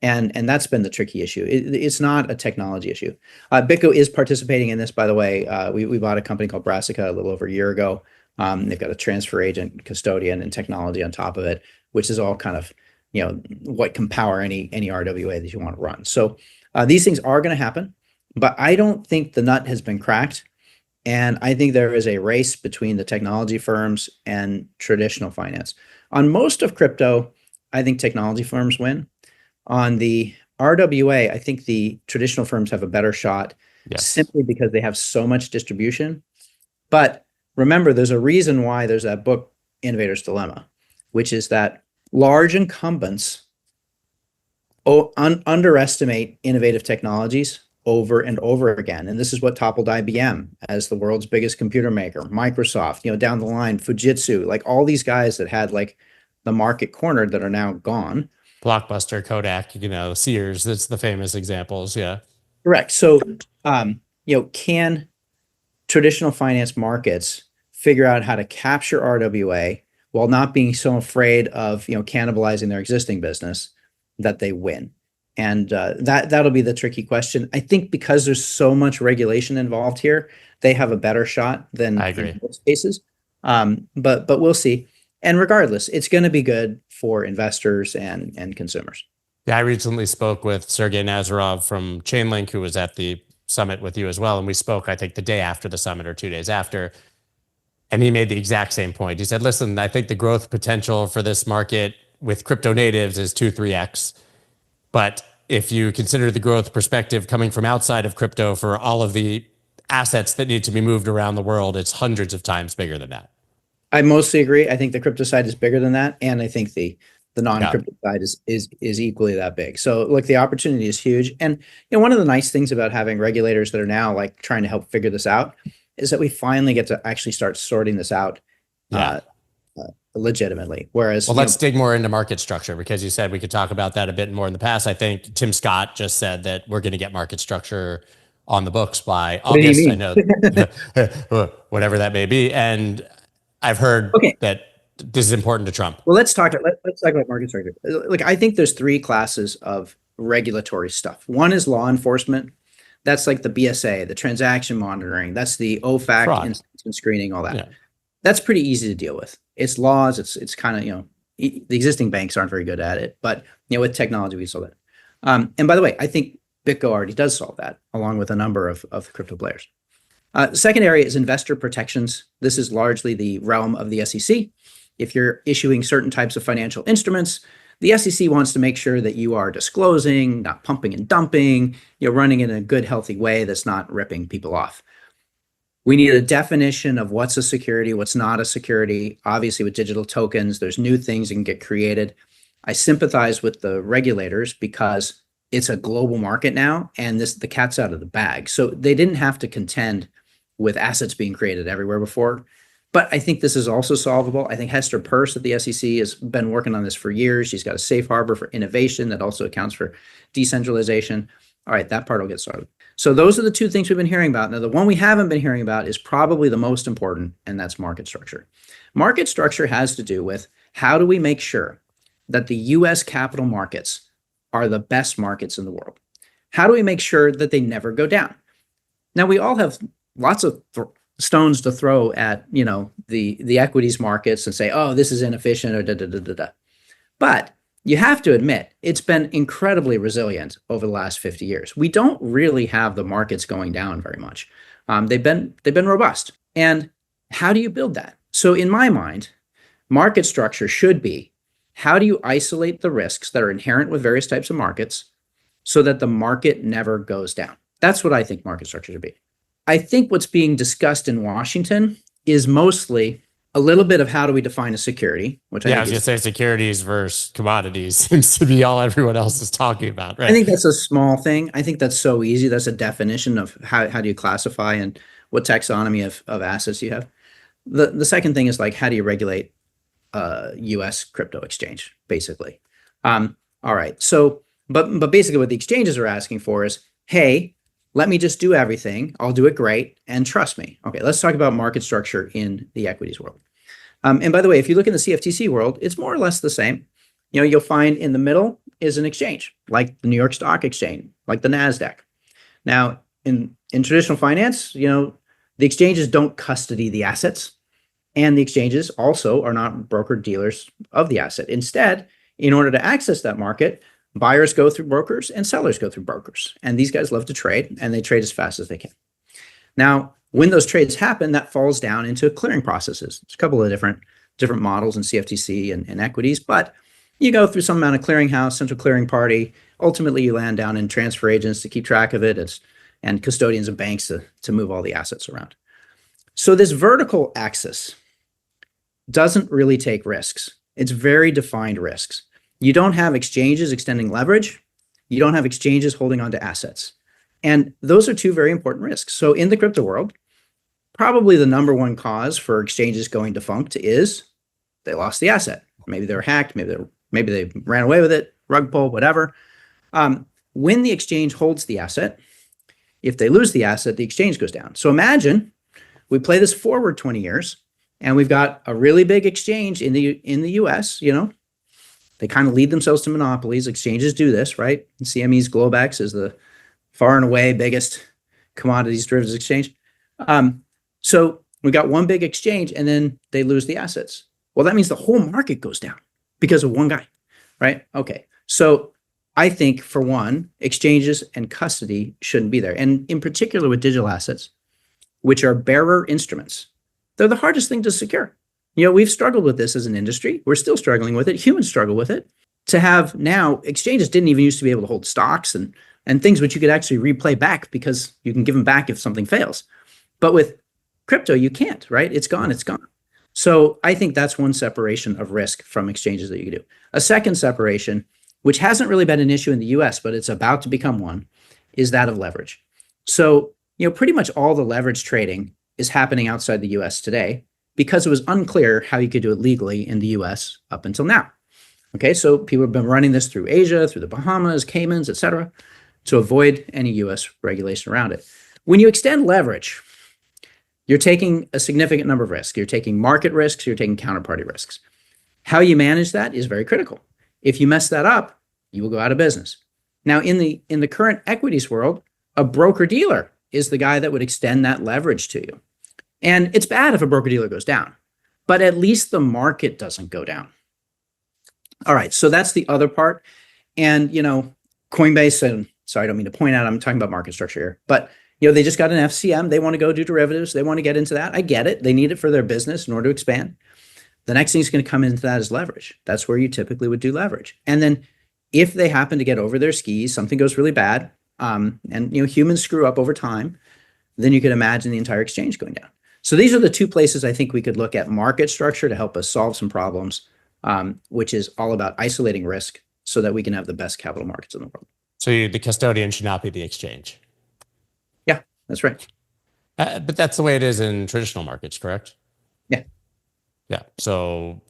[SPEAKER 1] And that's been the tricky issue. It's not a technology issue. BitGo is participating in this, by the way. We bought a company called Brassica a little over a year ago. They've got a transfer agent, custodian, and technology on top of it, which is all kind of, what can power any RWA that you want to run. So these things are going to happen, but I don't think the nut has been cracked. And I think there is a race between the technology firms and traditional finance. On most of crypto, I think technology firms win. On the RWA, I think the traditional firms have a better shot, simply because they have so much distribution. But remember, there's a reason why there's that book, Innovator's Dilemma, which is that large incumbents underestimate innovative technologies over and over again. And this is what toppled IBM as the world's biggest computer maker, Microsoft, down the line, Fujitsu, like all these guys that had like the market cornered that are now gone.
[SPEAKER 2] Blockbuster, Kodak, Sears, that's the famous examples. Yeah.
[SPEAKER 1] Correct. So, can traditional finance markets figure out how to capture RWA while not being so afraid of, cannibalizing their existing business that they win? And that'll be the tricky question. I think because there's so much regulation involved here, they have a better shot than in most cases. But we'll see. And regardless, it's going to be good for investors and consumers.
[SPEAKER 2] Yeah, I recently spoke with Sergey Nazarov from Chainlink, who was at the summit with you as well. And we spoke, I think, the day after the summit or 2 days after. And he made the exact same point. He said, listen, I think the growth potential for this market with crypto natives is 2-3x. But if you consider the growth perspective coming from outside of crypto for all of the assets that need to be moved around the world, it's hundreds of times bigger than that.
[SPEAKER 1] I mostly agree. I think the crypto side is bigger than that. And I think the non-crypto side is equally that big. So look, the opportunity is huge. And one of the nice things about having regulators that are now like trying to help figure this out is that we finally get to actually start sorting this out legitimately. Whereas,
[SPEAKER 2] let's dig more into market structure, because you said we could talk about that a bit more in the past. I think Tim Scott just said that we're going to get market structure on the books by August. I know whatever that may be. And I've heard that this is important to Trump.
[SPEAKER 1] Well, let's talk about market structure. Like, I think there's three classes of regulatory stuff. One is law enforcement. That's like the BSA, the transaction monitoring. That's the OFAC, instant screening, all that. Yeah. That's pretty easy to deal with. It's laws. It's kind of, the existing banks aren't very good at it, but with technology, we solve that. And by the way, I think BitGo already does solve that, along with a number of crypto players. The second area is investor protections. This is largely the realm of the SEC. If you're issuing certain types of financial instruments, the SEC wants to make sure that you are disclosing, not pumping and dumping, you're running in a good, healthy way that's not ripping people off. We need a definition of what's a security, what's not a security. Obviously, with digital tokens, there's new things that can get created. I sympathize with the regulators because it's a global market now, and the cat's out of the bag. So they didn't have to contend with assets being created everywhere before. But I think this is also solvable. I think Hester Peirce at the SEC has been working on this for years. She's got a safe harbor for innovation that also accounts for decentralization. All right, that part will get started. So those are the two things we've been hearing about. Now, the one we haven't been hearing about is probably the most important, and that's market structure. Market structure has to do with how do we make sure that the U.S. capital markets are the best markets in the world? How do we make sure that they never go down? Now, we all have lots of stones to throw at, the equities markets and say, oh, this is inefficient or da-da-da-da-da. But you have to admit, it's been incredibly resilient over the last 50 years. We don't really have the markets going down very much. They've been robust. And how do you build that? So in my mind, market structure should be, how do you isolate the risks that are inherent with various types of markets so that the market never goes down? That's what I think market structure should be. I think what's being discussed in Washington is mostly a little bit of how do we define a security, which I was going to say
[SPEAKER 2] securities versus commodities seems to be all everyone else is talking about, right?
[SPEAKER 1] I think that's a small thing. I think that's so easy. That's a definition of how do you classify and what taxonomy of assets you have. The second thing is like, how do you regulate U.S. crypto exchange, basically? All right. So, but basically what the exchanges are asking for is, hey, let me just do everything. I'll do it great and trust me. Okay, let's talk about market structure in the equities world. And by the way, if you look in the CFTC world, it's more or less the same. You'll find in the middle is an exchange, like the New York Stock Exchange, like the NASDAQ. Now, in traditional finance, the exchanges don't custody the assets, and the exchanges also are not broker dealers of the asset. Instead, in order to access that market, buyers go through brokers and sellers go through brokers. And these guys love to trade, and they trade as fast as they can. Now, when those trades happen, that falls down into clearing processes. There's a couple of different models in CFTC and equities, but you go through some amount of clearinghouse, central clearing party. Ultimately, you land down in transfer agents to keep track of it, and custodians of banks to move all the assets around. So this vertical axis doesn't really take risks. It's very defined risks. You don't have exchanges extending leverage. You don't have exchanges holding onto assets. And those are two very important risks. So in the crypto world, probably the number one cause for exchanges going defunct is they lost the asset. Maybe they were hacked. Maybe they ran away with it, rug pull, whatever. When the exchange holds the asset, if they lose the asset, the exchange goes down. So imagine we play this forward 20 years, and we've got a really big exchange in the US. They kind of lead themselves to monopolies. Exchanges do this, right? CME's Globex is the far and away biggest commodities derivatives exchange. So we got one big exchange, and then they lose the assets. Well, that means the whole market goes down because of one guy, right? Okay. So I think, for one, exchanges and custody shouldn't be there. And in particular with digital assets, which are bearer instruments, they're the hardest thing to secure. We've struggled with this as an industry. We're still struggling with it. Humans struggle with it. To have now, exchanges didn't even used to be able to hold stocks and things which you could actually replay back because you can give them back if something fails. But with crypto, you can't, right? It's gone. So I think that's one separation of risk from exchanges that you can do. A second separation, which hasn't really been an issue in the US, but it's about to become one, is that of leverage. So, pretty much all the leverage trading is happening outside the US today because it was unclear how you could do it legally in the US up until now. Okay, so people have been running this through Asia, through the Bahamas, Caymans, etc., to avoid any US regulation around it. When you extend leverage, you're taking a significant number of risks. You're taking market risks, you're taking counterparty risks. How you manage that is very critical. If you mess that up, you will go out of business. Now, in the current equities world, a broker-dealer is the guy that would extend that leverage to you. And it's bad if a broker-dealer goes down, but at least the market doesn't go down. All right, so that's the other part. And, Coinbase, and sorry, I don't mean to point out, I'm talking about market structure here, but they just got an FCM. They want to go do derivatives. They want to get into that. I get it. They need it for their business in order to expand. The next thing is going to come into that is leverage. That's where you typically would do leverage. And then if they happen to get over their skis, something goes really bad, and humans screw up over time, then you could imagine the entire exchange going down. So these are the two places I think we could look at market structure to help us solve some problems, which is all about isolating risk so that we can have the best capital markets in the world.
[SPEAKER 2] So the custodian should not be the exchange.
[SPEAKER 1] Yeah, that's right.
[SPEAKER 2] But that's the way it is in traditional markets, correct?
[SPEAKER 1] Yeah.
[SPEAKER 2] Yeah. So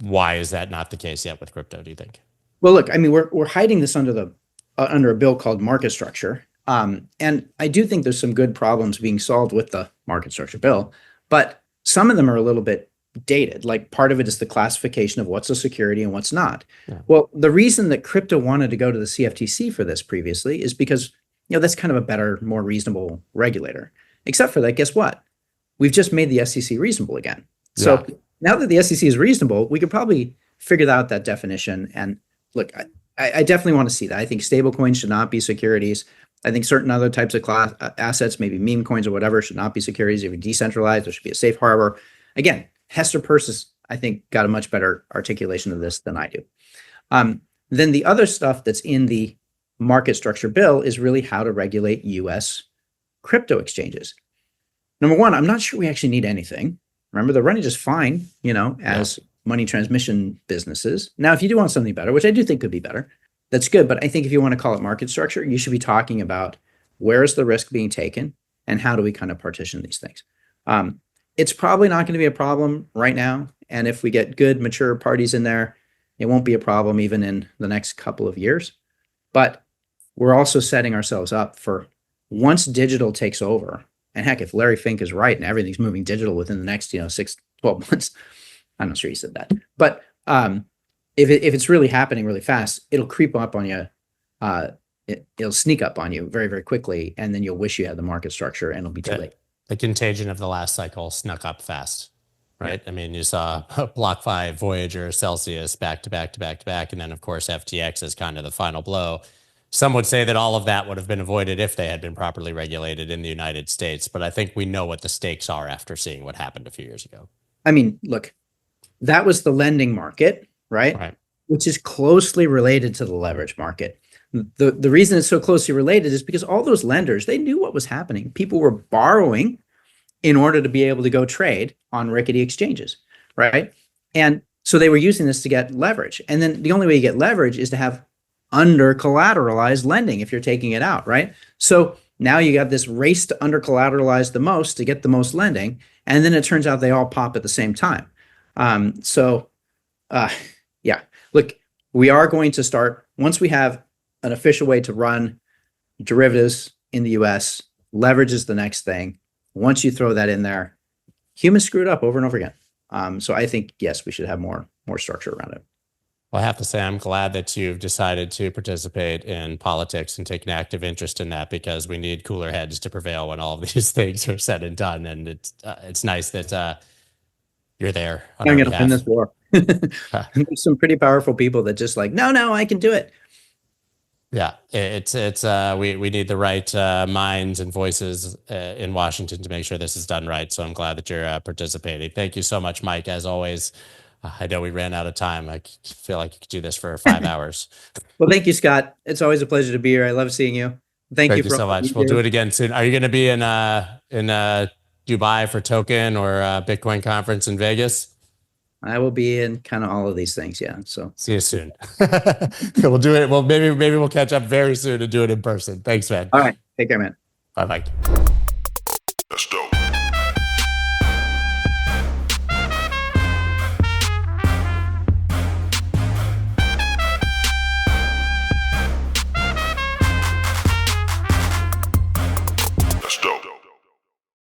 [SPEAKER 2] why is that not the case yet with crypto, do you think?
[SPEAKER 1] Well, look, I mean, we're hiding this under a bill called market structure. And I do think there's some good problems being solved with the market structure bill, but some of them are a little bit dated. Like part of it is the classification of what's a security and what's not. Yeah. Well, the reason that crypto wanted to go to the CFTC for this previously is because, that's kind of a better, more reasonable regulator. Except for that, guess what? We've just made the SEC reasonable again. So now that the SEC is reasonable, we could probably figure out that definition. And look, I definitely want to see that. I think stablecoins should not be securities. I think certain other types of assets, maybe meme coins or whatever, should not be securities. If you're decentralized, there should be a safe harbor. Again, Hester Peirce, I think, got a much better articulation of this than I do. Then the other stuff that's in the market structure bill is really how to regulate US crypto exchanges. Number one, I'm not sure we actually need anything. Remember, they're running just fine, as money transmission businesses. Now, if you do want something better, which I do think could be better, that's good. But I think if you want to call it market structure, you should be talking about where is the risk being taken and how do we kind of partition these things. It's probably not going to be a problem right now. And if we get good, mature parties in there, it won't be a problem even in the next couple of years. But we're also setting ourselves up for once digital takes over, and heck, if Larry Fink is right and everything's moving digital within the next, 6-12 months, I'm not sure he said that, but if it's really happening really fast, it'll creep up on you. It'll sneak up on you very, very quickly, and then you'll wish you had the market structure, and it'll be too late.
[SPEAKER 2] The contagion of the last cycle snuck up fast, right? I mean, you saw BlockFi, Voyager, Celsius back to back to back to back, and then of course FTX is kind of the final blow. Some would say that all of that would have been avoided if they had been properly regulated in the United States, but I think we know what the stakes are after seeing what happened a few years ago.
[SPEAKER 1] I mean, look, that was the lending market, right? Which is closely related to the leverage market. The reason it's so closely related is because all those lenders, they knew what was happening. People were borrowing in order to be able to go trade on rickety exchanges, right? And so they were using this to get leverage. And then the only way you get leverage is to have under collateralized lending if you're taking it out, right? So now you got this race to under collateralize the most to get the most lending. And then it turns out they all pop at the same time. Yeah, look, we are going to start, once we have an official way to run derivatives in the US, leverage is the next thing. Once you throw that in there, humans screwed up over and over again. So I think, yes, we should have more structure around it.
[SPEAKER 2] Well, I have to say, I'm glad that you've decided to participate in politics and take an active interest in that, because we need cooler heads to prevail when all of these things are said and done. And it's nice that you're there.
[SPEAKER 1] I'm going to win this war. There's some pretty powerful people that just like, no, I can do it.
[SPEAKER 2] Yeah, we need the right minds and voices in Washington to make sure this is done right. So I'm glad that you're participating. Thank you so much, Mike. As always, I know we ran out of time. I feel like you could do this for 5 hours.
[SPEAKER 1] Well, thank you, Scott. It's always a pleasure to be here. I love seeing you. Thank you
[SPEAKER 2] so much. We'll do it again soon. Are you going to be in Dubai for Token or Bitcoin conference in Vegas?
[SPEAKER 1] I will be in kind of all of these things. Yeah. So
[SPEAKER 2] see you soon. We'll do it. Well, maybe we'll catch up very soon and do it in person. Thanks, man.
[SPEAKER 1] All right. Take care, man.
[SPEAKER 2] Bye-bye.